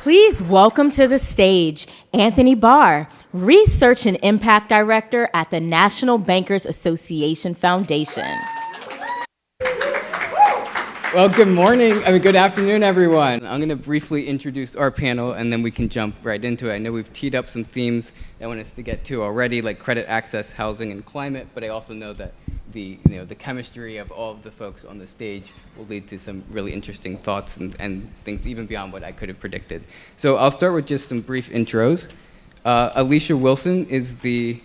Please welcome to the stage Anthony Barr, Research and Impact Director at the National Bankers Association Foundation. Well, good afternoon, everyone. I'm going to briefly introduce our panel, and then we can jump right into it. I know we've teed up some themes that I want us to get to already, like credit access, housing, and climate, but I also know that the chemistry of all of the folks on the stage will lead to some really interesting thoughts and things even beyond what I could have predicted. So I'll start with just some brief intros. Alicia Wilson is the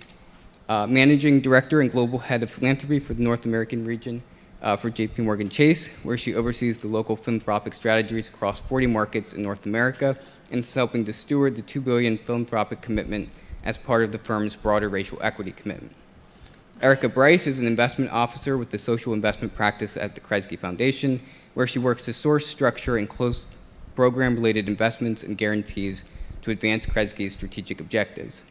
Managing Director and Global Head of Philanthropy for the North American region for JPMorganChase, where she oversees the local philanthropic strategies across 40 markets in North America and is helping to steward the $2 billion philanthropic commitment as part of the firm's broader racial equity commitment. Erika Brice is an investment officer with the social investment practice at the Kresge Foundation, where she works to source, structure, and close program-related investments and guarantees to advance Kresge's strategic objectives.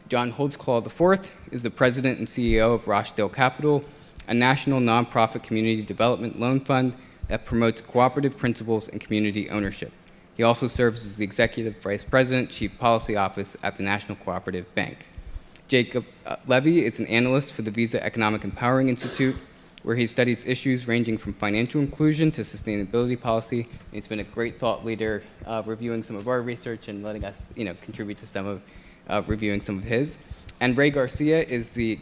John Holdsclaw IV is the president and CEO of Rochdale Capital, a national nonprofit community development loan fund that promotes cooperative principles and community ownership. He also serves as the executive vice president, chief policy office at the National Cooperative Bank. Jacob Levy is an analyst for the Visa Economic Empowering Institute, where he studies issues ranging from financial inclusion to sustainability policy. And he's been a great thought leader, reviewing some of our research and letting us, contribute to some of reviewing some of his. And Ray Garcia is the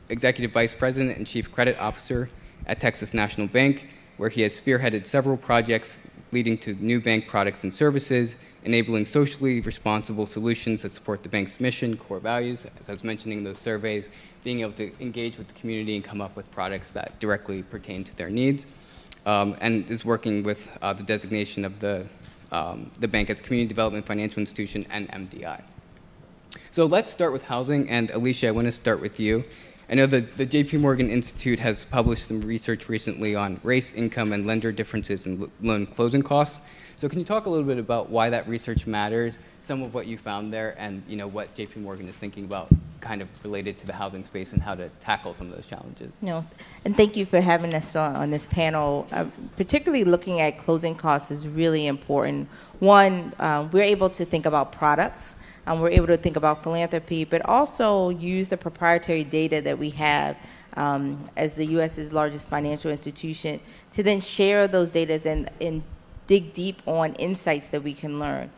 executive vice president and chief credit officer at Texas National Bank, where he has spearheaded several projects leading to new bank products and services, enabling socially responsible solutions that support the bank's mission, core values, as I was mentioning in those surveys, being able to engage with the community and come up with products that directly pertain to their needs, and is working with the designation of the bank as Community Development Financial Institution and MDI. So let's start with housing, and Alicia, I want to start with you. I know that the JPMorgan Institute has published some research recently on race, income, and lender differences in loan closing costs. So can you talk a little bit about why that research matters, some of what you found there, and what JPMorgan is thinking about kind of related to the housing space and how to tackle some of those challenges? And thank you for having us on this panel. Particularly looking at closing costs is really important. One, we're able to think about products. We're able to think about philanthropy, but also use the proprietary data that we have as the U.S.'s largest financial institution to then share those data and dig deep on insights that we can learn.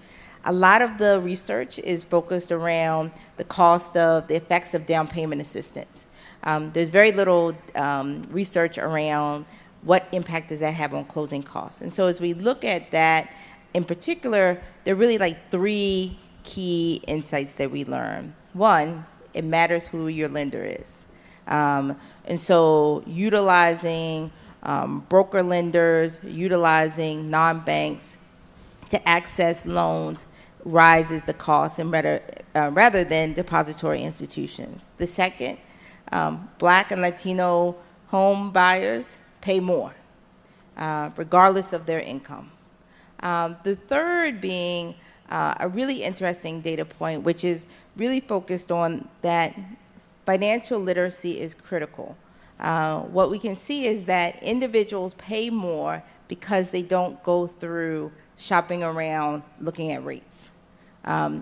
A lot of the research is focused around the cost of the effects of down payment assistance. There's very little research around what impact does that have on closing costs. And so as we look at that in particular, there are really like three key insights that we learn. One, it matters who your lender is. And so utilizing broker lenders, utilizing non-banks to access loans rises the cost and rather than depository institutions. The second, Black and Latino home buyers pay more, regardless of their income. The third being a really interesting data point, which is really focused on that financial literacy is critical. What we can see is that individuals pay more because they don't go through shopping around looking at rates,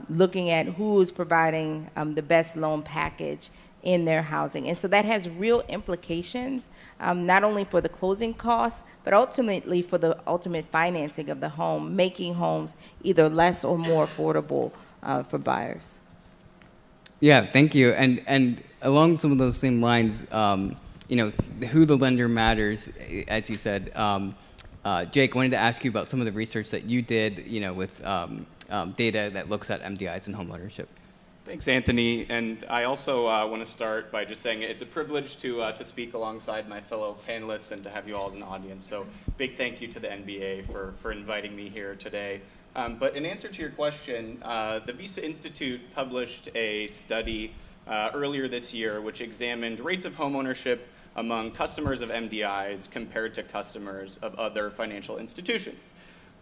looking at who is providing the best loan package in their housing. And so that has real implications, not only for the closing costs, but ultimately for the ultimate financing of the home, making homes either less or more affordable for buyers. Yeah, thank you. And along some of those same lines, who the lender matters, as you said. Jake, I wanted to ask you about some of the research that you did, with data that looks at MDIs and home ownership. Thanks, Anthony. And I also want to start by just saying it's a privilege to speak alongside my fellow panelists and to have you all as an audience. So big thank you to the NBA for inviting me here today. But in answer to your question, the Visa Institute published a study earlier this year which examined rates of homeownership among customers of MDIs compared to customers of other financial institutions.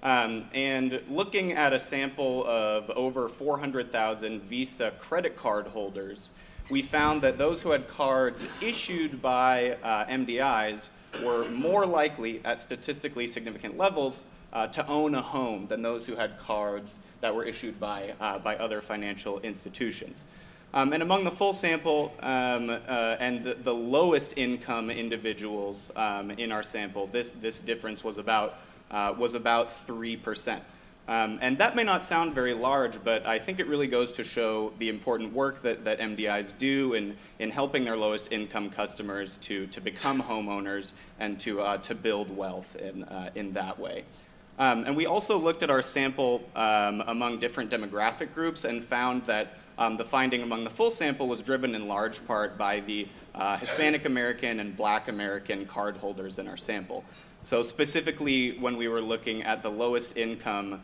And looking at a sample of over 400,000 Visa credit card holders, we found that those who had cards issued by MDIs were more likely at statistically significant levels to own a home than those who had cards that were issued by other financial institutions. And among the full sample and the lowest income individuals in our sample, this difference was about 3%. And that may not sound very large, but I think it really goes to show the important work that MDIs do in helping their lowest income customers to become homeowners and to build wealth in that way. And we also looked at our sample among different demographic groups and found that the finding among the full sample was driven in large part by the Hispanic American and Black American cardholders in our sample. So specifically, when we were looking at the lowest income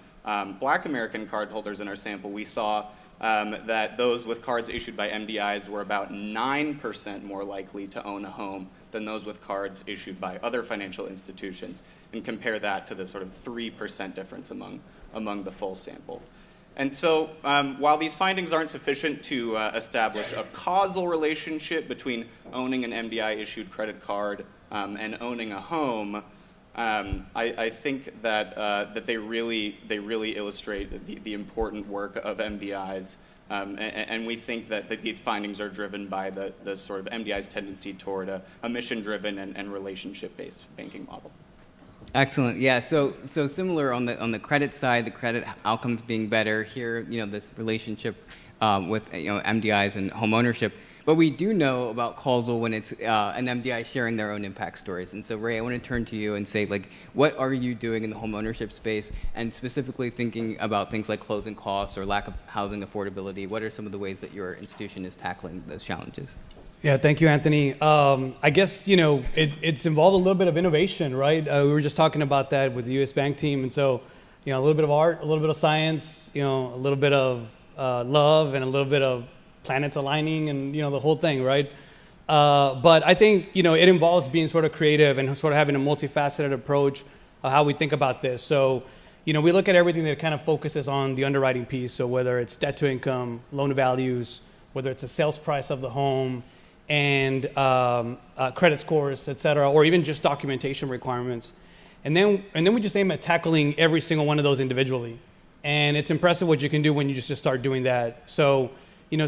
Black American cardholders in our sample, we saw that those with cards issued by MDIs were about 9% more likely to own a home than those with cards issued by other financial institutions, and compare that to the sort of 3% difference among the full sample. And so while these findings aren't sufficient to establish a causal relationship between owning an MDI-issued credit card and owning a home, I think that they really illustrate the important work of MDIs, and we think that these findings are driven by the sort of MDI's tendency toward a mission-driven and relationship-based banking model. Excellent. Yeah. So similar on the credit side, the credit outcomes being better here. This relationship with MDIs and home ownership. But we do know about causal when it's an MDI sharing their own impact stories. And so, Ray, I want to turn to you and say, what are you doing in the home ownership space, and specifically thinking about things like closing costs or lack of housing affordability? What are some of the ways that your institution is tackling those challenges? Yeah, thank you, Anthony. I guess, it's involved a little bit of innovation, right? We were just talking about that with the U.S. Bank team. And so, a little bit of art, a little bit of science, a little bit of love, and a little bit of planets aligning, and the whole thing, right? But I think it involves being sort of creative and sort of having a multifaceted approach of how we think about this. So we look at everything that kind of focuses on the underwriting piece. So whether it's debt to income, loan to values, whether it's a sales price of the home, and credit scores, et cetera, or even just documentation requirements, and then we just aim at tackling every single one of those individually. And it's impressive what you can do when you just start doing that. So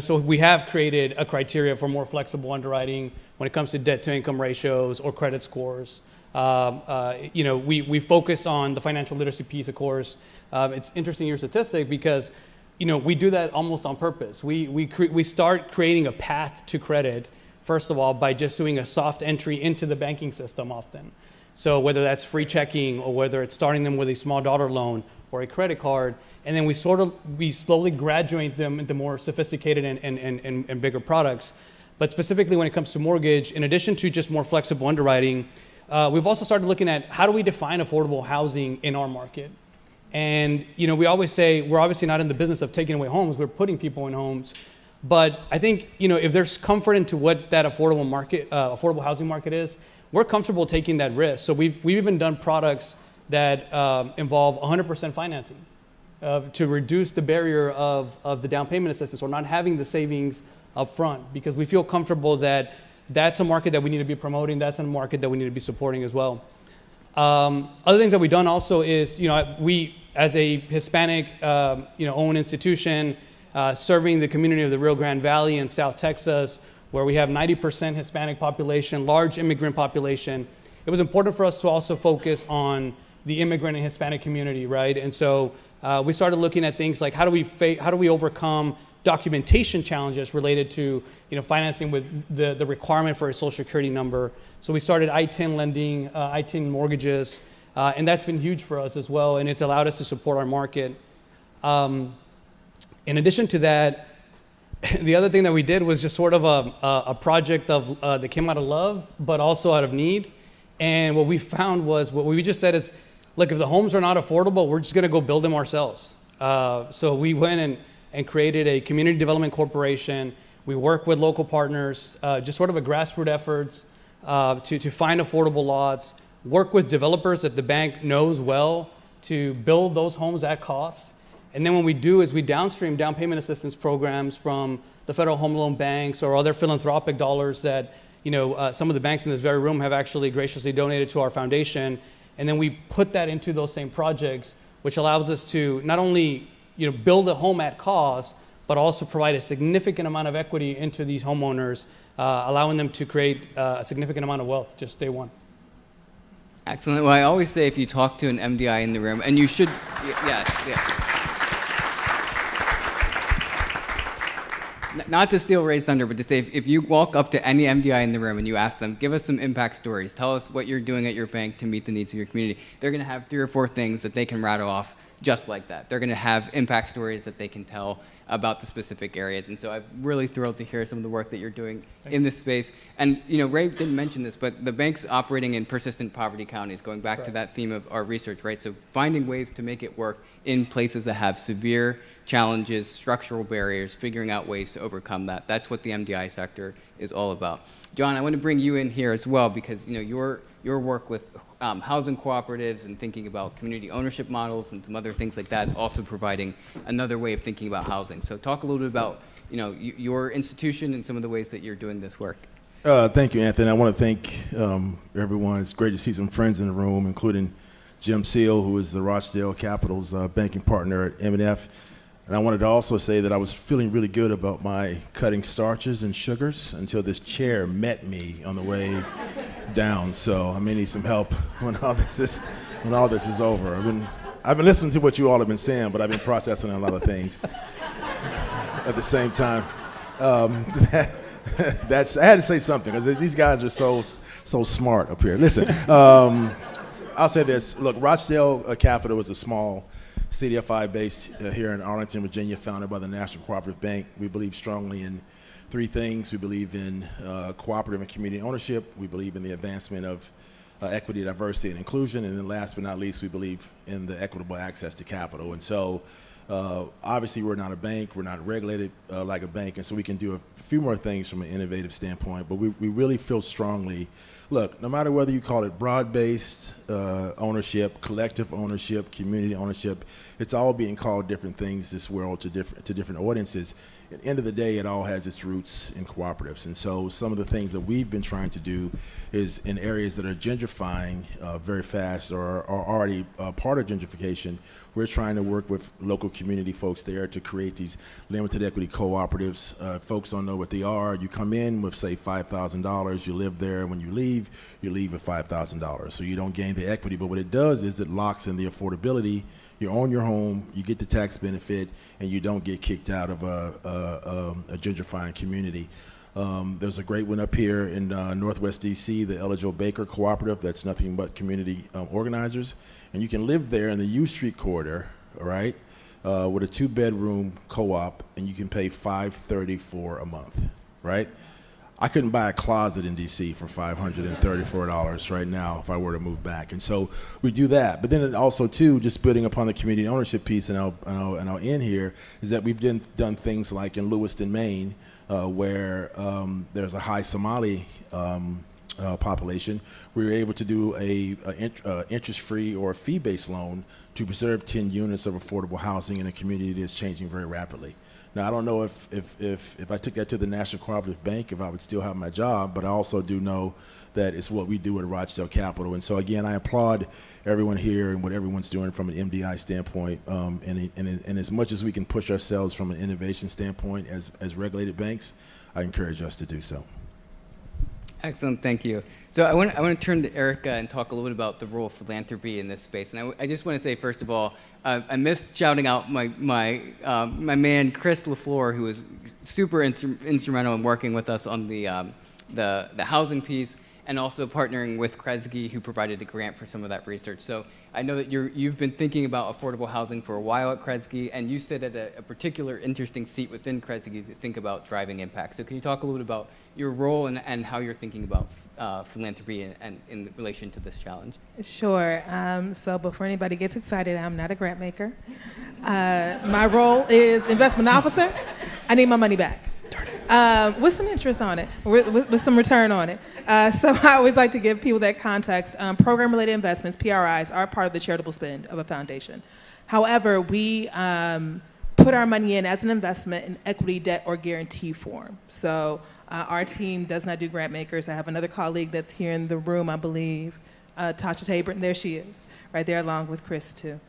so we have created a criteria for more flexible underwriting when it comes to debt to income ratios or credit scores. We focus on the financial literacy piece, of course. It's interesting, your statistic, because we do that almost on purpose. We start creating a path to credit, first of all, by just doing a soft entry into the banking system often. So whether that's free checking, or whether it's starting them with a small dollar loan or a credit card, and then we slowly graduate them into more sophisticated and bigger products. But specifically when it comes to mortgage, in addition to just more flexible underwriting, we've also started looking at how do we define affordable housing in our market. And we always say we're obviously not in the business of taking away homes, we're putting people in homes. But I think if there's comfort into what that affordable housing market is, we're comfortable taking that risk. So we've even done products that involve 100% financing to reduce the barrier of the down payment assistance, or not having the savings up front, because we feel comfortable that that's a market that we need to be promoting, that's a market that we need to be supporting as well. Other things that we've done also is, we, as a Hispanic owned institution, serving the community of the Rio Grande Valley in South Texas, where we have 90% Hispanic population, large immigrant population, it was important for us to also focus on the immigrant and Hispanic community, right? And so we started looking at things like how do we overcome documentation challenges related to financing with the requirement for a social security number. So we started I-10 lending, I-10 mortgages, and that's been huge for us as well, and it's allowed us to support our market. In addition to that, the other thing that we did was just sort of a project that came out of love, but also out of need. And what we found was, what we just said is, look, if the homes are not affordable, we're just going to go build them ourselves. So we went and created a community development corporation. We work with local partners, just sort of a grassroots efforts to find affordable lots, work with developers that the bank knows well to build those homes at cost. And then what we do is we downstream down payment assistance programs from the Federal Home Loan Banks or other philanthropic dollars that some of the banks in this very room have actually graciously donated to our foundation. and then we put that into those same projects, which allows us to not only build a home at cost, but also provide a significant amount of equity into these homeowners, allowing them to create a significant amount of wealth just day one. Excellent. Well, I always say if you talk to an MDI in the room, and you should, not to steal Ray's thunder, but to say if you walk up to any MDI in the room and you ask them, give us some impact stories, tell us what you're doing at your bank to meet the needs of your community, they're going to have 3 or 4 things that they can rattle off just like that. They're going to have impact stories that they can tell about the specific areas. And so I'm really thrilled to hear some of the work that you're doing in this space. And Ray didn't mention this, but the bank's operating in persistent poverty counties, going back to that theme of our research, right? So finding ways to make it work in places that have severe challenges, structural barriers, figuring out ways to overcome that. That's what the MDI sector is all about. John, I want to bring you in here as well, because your work with housing cooperatives and thinking about community ownership models and some other things like that is also providing another way of thinking about housing. So talk a little bit about your institution and some of the ways that you're doing this work. Thank you, Anthony. I want to thank everyone. It's great to see some friends in the room, including Jim Seal, who is the Rochdale Capital's banking partner at M&F. And I wanted to also say that I was feeling really good about my cutting starches and sugars until this chair met me on the way down. So I may need some help when all this is over. I've been listening to what you all have been saying, but I've been processing a lot of things at the same time. I had to say something because these guys are so smart up here. Listen, I'll say this. Look, Rochdale Capital is a small CDFI based here in Arlington, Virginia, founded by the National Cooperative Bank. We believe strongly in 3 things. We believe in cooperative and community ownership. We believe in the advancement of equity, diversity, and inclusion. And then last but not least, we believe in the equitable access to capital. And so obviously we're not a bank. We're not regulated like a bank. And so we can do a few more things from an innovative standpoint. But we really feel strongly, look, no matter whether you call it broad-based ownership, collective ownership, community ownership, it's all being called different things this world to different audiences. At the end of the day, it all has its roots in cooperatives. And so some of the things that we've been trying to do is in areas that are gentrifying very fast or are already part of gentrification, we're trying to work with local community folks there to create these limited equity cooperatives. Folks don't know what they are. You come in with, say, $5,000. You live there. When you leave with $5,000. So you don't gain the equity. But what it does is it locks in the affordability. You own your home, you get the tax benefit, and you don't get kicked out of a gentrifying community. There's a great one up here in Northwest DC, the Eligible Baker Cooperative. That's nothing but community organizers. And you can live there in the U Street corridor, all right, with a 2-bedroom co-op, and you can pay $534 a month, right? I couldn't buy a closet in DC for $534 right now if I were to move back. And so we do that. But then also too, just building upon the community ownership piece, and I'll end here, is that we've done things like in Lewiston, Maine, where there's a high Somali population. We were able to do a interest-free or fee-based loan to preserve 10 units of affordable housing in a community that's changing very rapidly. Now, I don't know if I took that to the National Cooperative Bank, if I would still have my job, but I also do know that it's what we do at Rochdale Capital. And so, again, I applaud everyone here and what everyone's doing from an MDI standpoint. And as much as we can push ourselves from an innovation standpoint as regulated banks, I encourage us to do so. Excellent, thank you. So I want to turn to Erika and talk a little bit about the role of philanthropy in this space. And I just want to say, first of all, I missed shouting out my man Chris LaFleur, who was super instrumental in working with us on the housing piece, and also partnering with Kresge, who provided a grant for some of that research. So I know that you've been thinking about affordable housing for a while at Kresge, and you sit at a particular interesting seat within Kresge to think about driving impact. So can you talk a little bit about your role and how you're thinking about philanthropy and in relation to this challenge? Sure. So before anybody gets excited, I'm not a grant maker. My role is investment officer. I need my money back. With some interest on it, with some return on it. So I always like to give people that context. Program-related investments, PRIs, are part of the charitable spend of a foundation. However, we put our money in as an investment in equity, debt, or guarantee form. So our team does not do grant makers. I have another colleague that's here in the room, I believe, Tasha Tabor, and there she is, right there along with Chris too.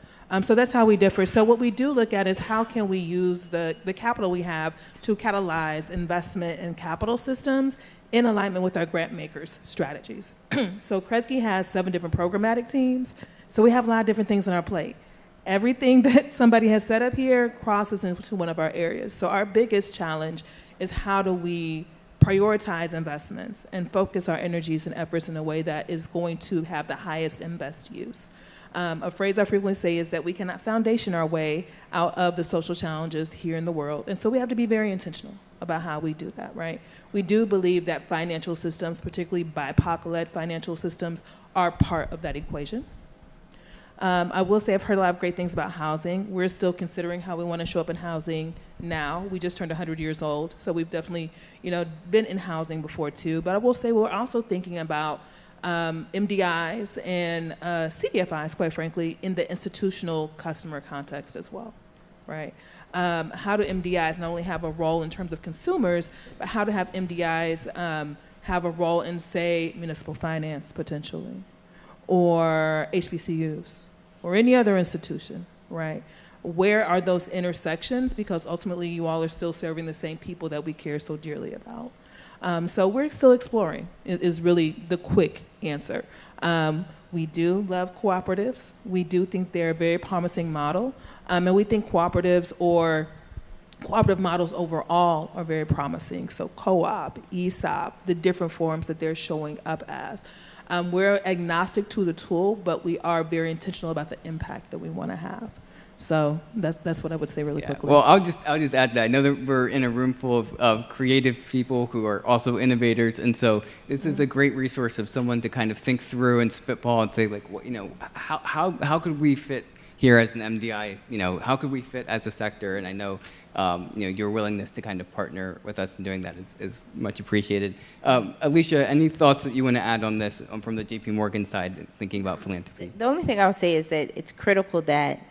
So that's how we differ. So what we do look at is how can we use the capital we have to catalyze investment in capital systems in alignment with our grant makers' strategies. So Kresge has 7 different programmatic teams. So we have a lot of different things on our plate. Everything that somebody has set up here crosses into one of our areas. So our biggest challenge is how do we prioritize investments and focus our energies and efforts in a way that is going to have the highest and best use. A phrase I frequently say is that we cannot foundation our way out of the social challenges here in the world. And so we have to be very intentional about how we do that, right? We do believe that financial systems, particularly BIPOC-led financial systems, are part of that equation. I will say I've heard a lot of great things about housing. We're still considering how we want to show up in housing now. We just turned 100 years old, so we've definitely, been in housing before too. But I will say we're also thinking about MDIs and CDFIs, quite frankly, in the institutional customer context as well, right? How do MDIs not only have a role in terms of consumers, but how to have MDIs have a role in, say, municipal finance potentially, or HBCUs, or any other institution, right? Where are those intersections? Because ultimately you all are still serving the same people that we care so dearly about. So we're still exploring, is really the quick answer. We do love cooperatives. We do think they're a very promising model. And we think cooperatives or cooperative models overall are very promising. So co-op, ESOP, the different forms that they're showing up as. We're agnostic to the tool, but we are very intentional about the impact that we want to have. So that's what I would say really quickly. Well, I'll just add that. I know that we're in a room full of creative people who are also innovators, and so this is a great resource of someone to kind of think through and spitball and say, like, how could we fit here as an MDI? How could we fit as a sector? And I know, your willingness to kind of partner with us in doing that is much appreciated. Alicia, any thoughts that you want to add on this from the JPMorgan side, thinking about philanthropy? The only thing I would say is that it's critical that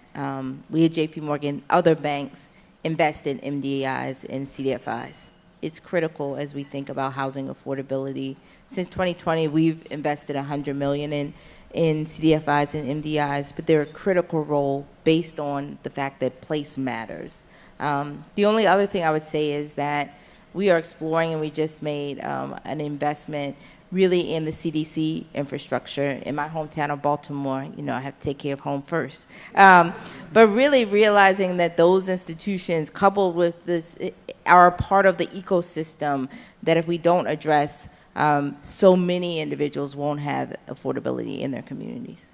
we at JPMorgan, other banks, invest in MDIs and CDFIs. It's critical as we think about housing affordability. Since 2020, we've invested $100 million in CDFIs and MDIs, but they're a critical role based on the fact that place matters. The only other thing I would say is that we are exploring, and we just made an investment really in the CDC infrastructure. In my hometown of Baltimore, I have to take care of home first. But really realizing that those institutions, coupled with this, are part of the ecosystem that if we don't address, so many individuals won't have affordability in their communities.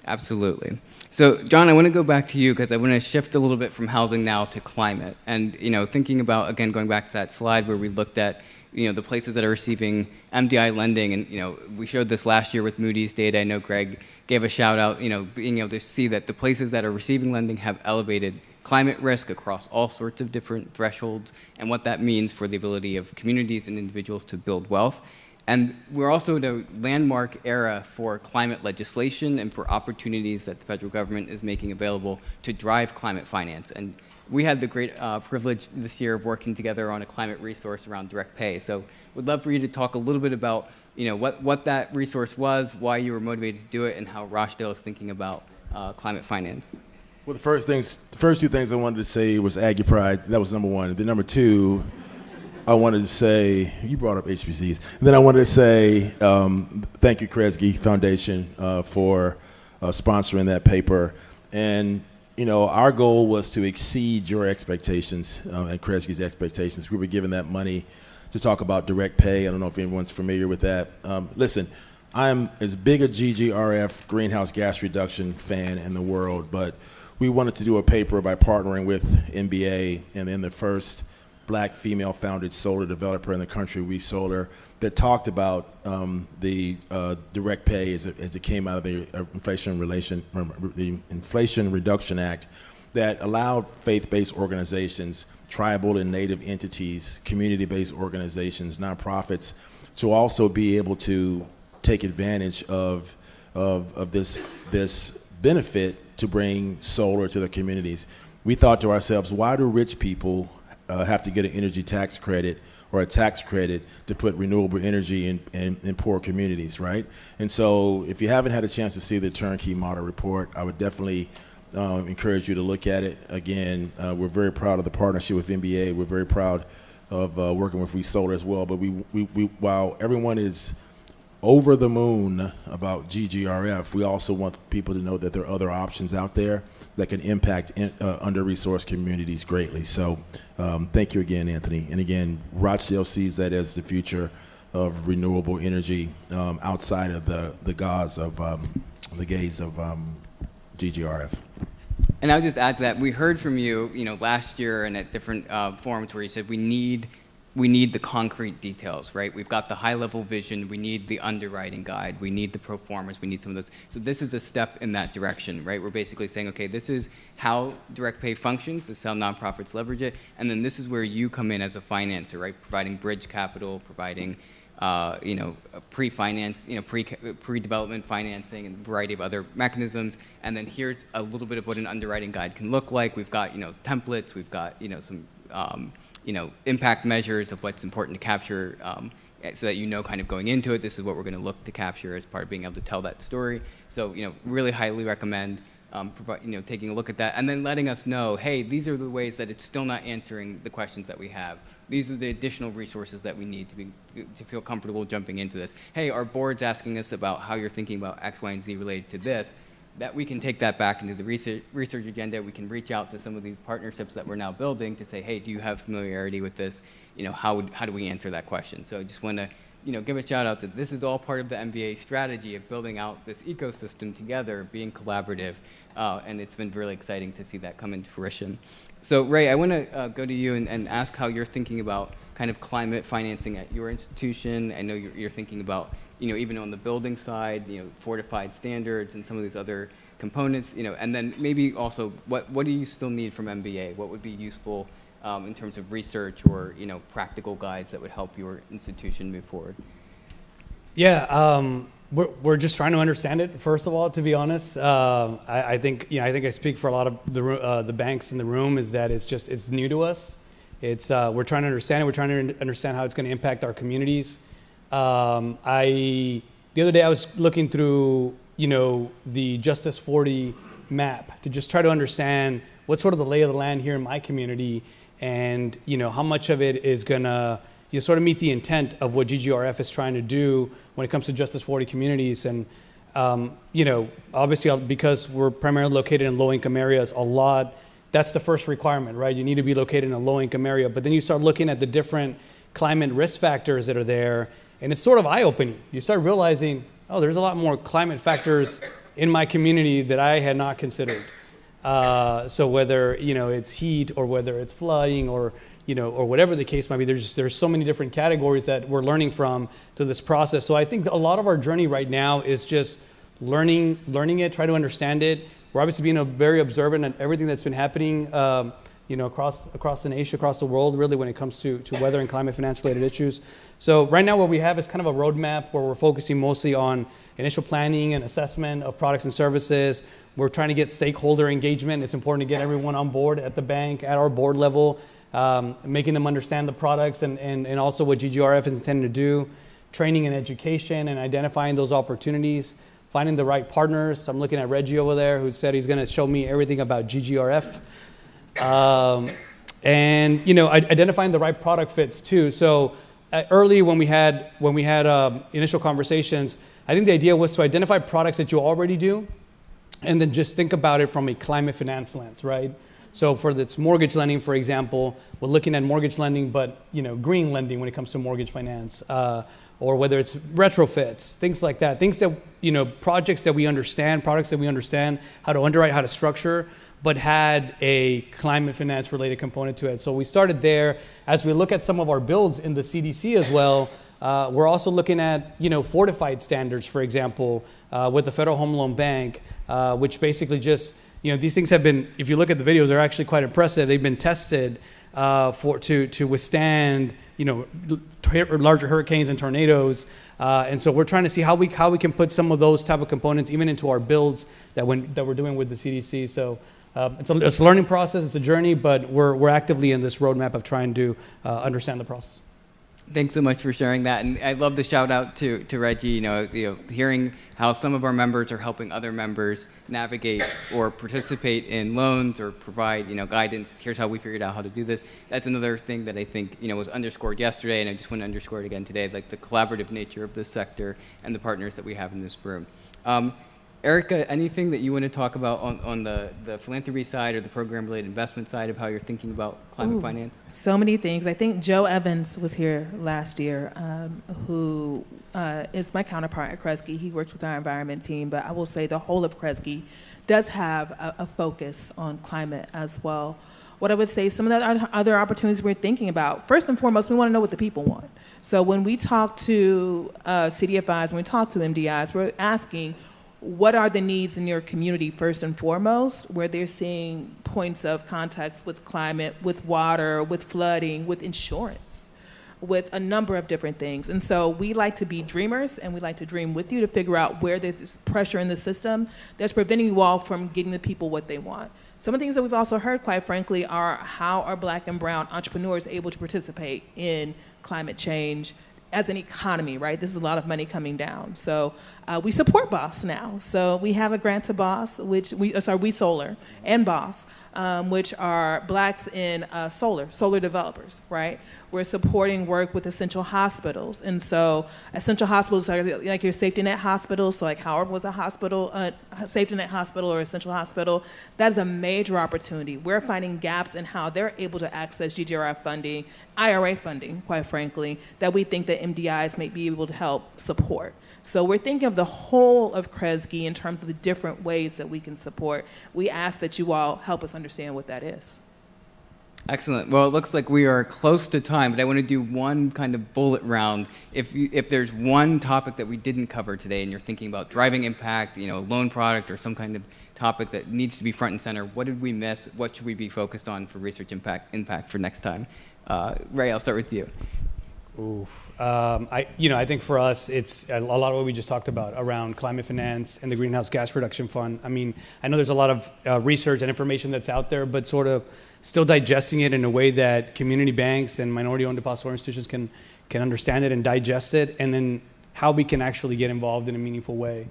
Absolutely. So, John, I want to go back to you because I want to shift a little bit from housing now to climate. And, thinking about, again, going back to that slide where we looked at, the places that are receiving MDI lending. And, we showed this last year with Moody's data. I know Greg gave a shout out, being able to see that the places that are receiving lending have elevated climate risk across all sorts of different thresholds and what that means for the ability of communities and individuals to build wealth. And we're also in a landmark era for climate legislation and for opportunities that the federal government is making available to drive climate finance. And we had the great privilege this year of working together on a climate resource around direct pay. So we'd love for you to talk a little bit about what that resource was, why you were motivated to do it, and how Rochdale is thinking about climate finance. Well, the first two things I wanted to say was Aggie Pride. That was number one. Then number two, I wanted to say, you brought up HBCs. And then I wanted to say thank you, Kresge Foundation, for sponsoring that paper. And, our goal was to exceed your expectations and Kresge's expectations. We were given that money to talk about direct pay. I don't know if anyone's familiar with that. Listen, I'm as big a GGRF, greenhouse gas reduction fan in the world, but we wanted to do a paper by partnering with NBA and then the first Black female-founded solar developer in the country, We Solar, that talked about the direct pay as it came out of the Inflation Reduction Act that allowed faith-based organizations, tribal and native entities, community-based organizations, nonprofits, to also be able to take advantage of this benefit to bring solar to their communities. We thought to ourselves, why do rich people have to get an energy tax credit or a tax credit to put renewable energy in poor communities, right? And so if you haven't had a chance to see the turnkey model report, I would definitely encourage you to look at it. Again, we're very proud of the partnership with MBA. We're very proud of working with Resolar as well. But we while everyone is over the moon about GGRF, we also want people to know that there are other options out there that can impact under-resourced communities greatly. So thank you again, Anthony. And again, Rochdale sees that as the future of renewable energy outside of the gaze of GGRF. And I'll just add to that, we heard from you, last year and at different forums where you said we need the concrete details, right? We've got the high-level vision, we need the underwriting guide, we need the pro formas, we need some of those. So this is a step in that direction, right? We're basically saying, okay, this is how direct pay functions, this is how nonprofits leverage it, and then this is where you come in as a financer, right? Providing bridge capital, providing pre-finance, pre-development financing and a variety of other mechanisms. And then here's a little bit of what an underwriting guide can look like. We've got, templates, we've got, some, impact measures of what's important to capture so that kind of going into it, this is what we're going to look to capture as part of being able to tell that story. So, really highly recommend taking a look at that and then letting us know, hey, these are the ways that it's still not answering the questions that we have. These are the additional resources that we need to feel comfortable jumping into this. Hey, our board's asking us about how you're thinking about X, Y, and Z related to this. That we can take that back into the research agenda. We can reach out to some of these partnerships that we're now building to say, hey, do you have familiarity with this? How do we answer that question? So I just want to give a shout out to this is all part of the MBA strategy of building out this ecosystem together, being collaborative, and it's been really exciting to see that come into fruition. So Ray, I want to go to you and ask how you're thinking about kind of climate financing at your institution. I know you're thinking about, even on the building side, fortified standards and some of these other components, and then maybe also what do you still need from MBA? What would be useful in terms of research or, practical guides that would help your institution move forward? Yeah, we're just trying to understand it, first of all, to be honest. I think I speak for a lot of the banks in the room, is that it's new to us. We're trying to understand it. We're trying to understand how it's going to impact our communities. The other day I was looking through, the Justice 40 map to just try to understand what's sort of the lay of the land here in my community, and how much of it is gonna sort of meet the intent of what GGRF is trying to do when it comes to Justice 40 communities. And obviously because we're primarily located in low-income areas, that's the first requirement, right? You need to be located in a low-income area. But then you start looking at the different climate risk factors that are there, and it's sort of eye-opening. You start realizing, oh, there's a lot more climate factors in my community that I had not considered. So whether it's heat or whether it's flooding or whatever the case might be, there's so many different categories that we're learning from to this process. So I think a lot of our journey right now is just learning it, try to understand it. We're obviously being very observant at everything that's been happening, across the nation, across the world, really, when it comes to weather and climate finance-related issues. So right now what we have is kind of a roadmap where we're focusing mostly on initial planning and assessment of products and services. We're trying to get stakeholder engagement. It's important to get everyone on board at the bank, at our board level, making them understand the products and also what GGRF is intending to do, training and education and identifying those opportunities, finding the right partners. I'm looking at Reggie over there who said he's going to show me everything about GGRF. And identifying the right product fits too. So early when we had initial conversations, I think the idea was to identify products that you already do, and then just think about it from a climate finance lens, right? So for this mortgage lending, for example, we're looking at mortgage lending, but green lending when it comes to mortgage finance, or whether it's retrofits, things like that, things that projects that we understand, products that we understand how to underwrite, how to structure, but had a climate finance related component to it. So we started there. As we look at some of our builds in the CDC as well, we're also looking at fortified standards, for example, with the Federal Home Loan Bank, which basically just these things have been, if you look at the videos, they're actually quite impressive. They've been tested to withstand larger hurricanes and tornadoes, and so we're trying to see how we can put some of those type of components even into our builds that we're doing with the CDC. So it's a learning process, it's a journey, but we're actively in this roadmap of trying to understand the process. Thanks so much for sharing that, and I love the shout out to Reggie. Hearing how some of our members are helping other members navigate or participate in loans or provide guidance. Here's how we figured out how to do this. That's another thing that I think was underscored yesterday, and I just want to underscore it again today, like the collaborative nature of this sector and the partners that we have in this room. Erika, anything that you want to talk about on the philanthropy side or the program-related investment side of how you're thinking about climate finance? So many things. I think Joe Evans was here last year, who is my counterpart at Kresge. He works with our environment team, but I will say the whole of Kresge does have a focus on climate as well. What I would say, some of the other opportunities we're thinking about, first and foremost, we want to know what the people want. So when we talk to CDFIs, when we talk to MDIs, we're asking, what are the needs in your community first and foremost, where they're seeing points of contact with climate, with water, with flooding, with insurance, with a number of different things. And so we like to be dreamers, and we like to dream with you to figure out where there's pressure in the system that's preventing you all from getting the people what they want. Some of the things that we've also heard, quite frankly, are how are Black and brown entrepreneurs able to participate in climate change as an economy, right? This is a lot of money coming down. So we support BOSS now. So we have a grant to BOSS, We Solar and BOSS, which are Blacks in solar developers, right? We're supporting work with essential hospitals. And so essential hospitals are like your safety net hospitals. So like Howard was a hospital, safety net hospital or essential hospital. That is a major opportunity. We're finding gaps in how they're able to access GGRI funding, IRA funding, quite frankly, that we think that MDIs may be able to help support. So we're thinking of the whole of Kresge in terms of the different ways that we can support. We ask that you all help us understand what that is. Excellent. Well, it looks like we are close to time, but I want to do one kind of bullet round. If there's one topic that we didn't cover today and you're thinking about driving impact, a loan product or some kind of topic that needs to be front and center, what did we miss? What should we be focused on for research impact for next time? Ray, I'll start with you. Oof. I think for us, it's a lot of what we just talked about around climate finance and the Greenhouse Gas Reduction Fund. I mean, I know there's a lot of research and information that's out there, but sort of still digesting it in a way that community banks and minority-owned depository institutions can understand it and digest it, and then how we can actually get involved in a meaningful way.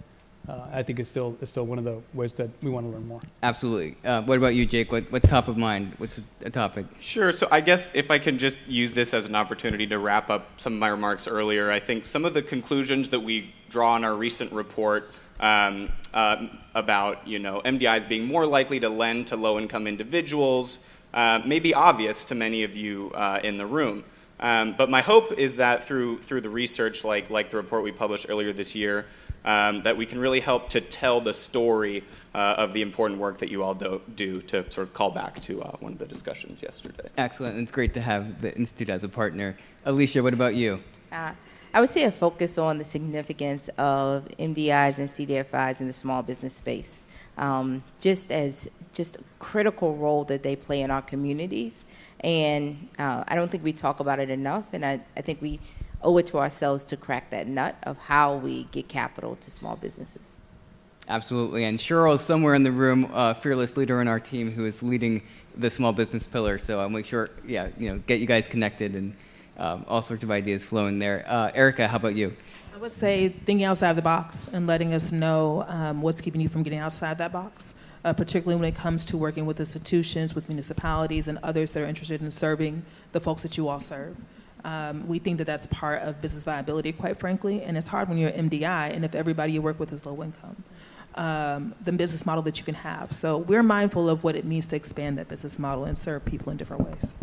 I think it's still one of the ways that we want to learn more. Absolutely. What about you, Jake? What's top of mind? What's a topic? Sure. So I guess if I can just use this as an opportunity to wrap up some of my remarks earlier, I think some of the conclusions that we draw in our recent report about MDIs being more likely to lend to low-income individuals may be obvious to many of you in the room. But my hope is that through the research, like the report we published earlier this year, that we can really help to tell the story of the important work that you all do to sort of call back to one of the discussions yesterday. Excellent. It's great to have the Institute as a partner. Alicia, what about you? I would say a focus on the significance of MDIs and CDFIs in the small business space, just a critical role that they play in our communities. And I don't think we talk about it enough, and I think we owe it to ourselves to crack that nut of how we get capital to small businesses. Absolutely. And Cheryl is somewhere in the room, fearless leader in our team who is leading the small business pillar. So I'll make sure, get you guys connected and all sorts of ideas flowing there. Erika, how about you? I would say thinking outside the box and letting us know what's keeping you from getting outside that box, particularly when it comes to working with institutions, with municipalities, and others that are interested in serving the folks that you all serve. We think that that's part of business viability, quite frankly, and it's hard when you're an MDI and if everybody you work with is low income, the business model that you can have. So we're mindful of what it means to expand that business model and serve people in different ways.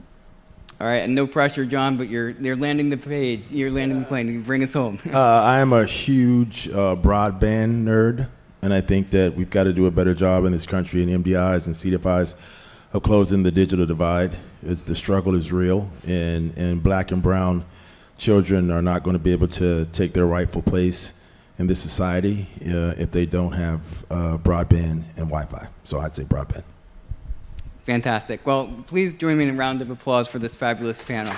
All right, and no pressure, John, but you're landing the page. You're landing the plane. You bring us home. I am a huge broadband nerd, and I think that we've got to do a better job in this country, and MDIs and CDFIs, of closing the digital divide. The struggle is real, and Black and brown children are not going to be able to take their rightful place in this society if they don't have broadband and Wi-Fi. So I'd say broadband. Fantastic. Well, please join me in a round of applause for this fabulous panel.